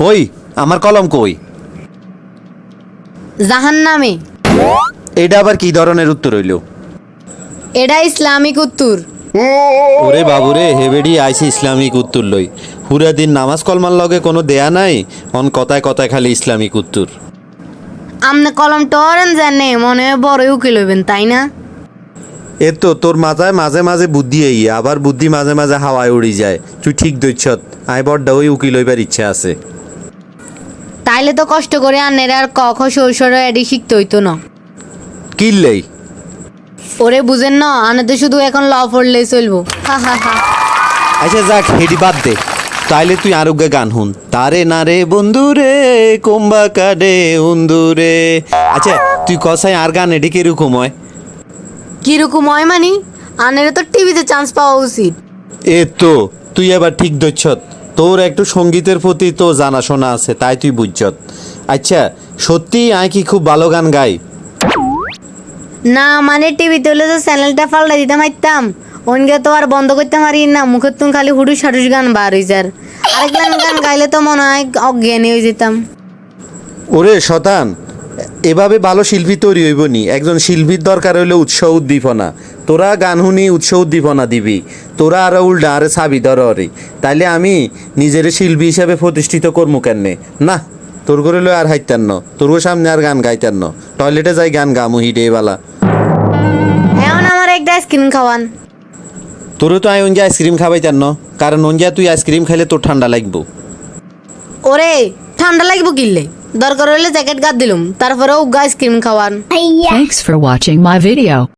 ওই আমার কলম কই? জাহান্নামে। এটা আবার কি ধরনের উত্তর হইল? এটা ইসলামিক উত্তর। ওরে বাবুরে, হেবেডি আইসি ইসলামিক উত্তর লই। পুরা দিন নামাজ কলমার লগে কোনো দেয়া নাই, অন কথায় কথায় খালি ইসলামিক উত্তর। আমনে কলম টরেন জানে মনে হয় বড় উকিল হইবেন তাই না? এ তো তোর মাথায় মাঝে মাঝে বুদ্ধি এই, আবার বুদ্ধি মাঝে মাঝে হাওয়ায় উড়ি যায়। তুই ঠিক দইছত, আই বড্ডা ওই উকিল হইবার ইচ্ছা আছে। তাইলে তো কষ্ট করে আন্নের আর ক খ সর এডি শিখতে হইতো না। কিল্লেই ওরে বুঝেন না, আনে তো শুধু এখন ল পড়লেই চলবো। হা হা হা। আচ্ছা যাক, হেডি বাদ দে। তাইলে তুই আরোগ্যে গান হুন। তারে না রে বন্ধুরে, কোম্বা কাডে উন্দুরে। আচ্ছা তুই কসাই আর গান এডি কিরকম হয়? কিরকম হয় মানি? আনের তো টিভিতে চান্স পাওয়া উচিত। এ তো তুই এবার ঠিক দইছত। তোর একটু সঙ্গীতের প্রতি তো জানাশোনা আছে, তাই তুই বুঝছত। আচ্ছা সত্যি আয় কি খুব ভালো গান গাই? না মানে টিভিতে হলে তো চ্যানেলটা পাল্টা দিতে পারতাম। অনগে তো আর বন্ধ করতে পারি না, মুখের তুন খালি হুডুস হাডুস গান বার হয়ে যার। আরেক গান গাইলে তো মনে হয় অজ্ঞানী হয়ে যেতাম। ওরে শতান, এভাবে ভালো শিল্পী তৈরি হইব নি। একজন শিল্পীর দরকার হইলে উৎসাহ উদ্দীপনা। তোরা গান শুনি উৎসাহ উদ্দীপনা দিবি, তোরা আরো উল্টা আরে ছাবি ধর রে। তাইলে আমি নিজের শিল্পী হিসাবে প্রতিষ্ঠিত করবো কেনে? না, তোর করে লই আর হাইতান ন, তোর সামনে আর গান গাইতান ন। টয়লেটে যাই গান গামু হিডে বালা। এখন আমার একটা আইসক্রিম খাওয়ান। তোরও তো আই অঞ্জা আইসক্রিম খাবাইতান ন, কারণ অঞ্জা তুই আইসক্রিম খাইলে তোর ঠান্ডা লাগবো। ওরে ঠান্ডা লাগবো কিনলে, দরকার হলে জ্যাকেট গাদ দিলুম, তারপরেও আইসক্রিম খাওয়ান। Thanks for watching my video.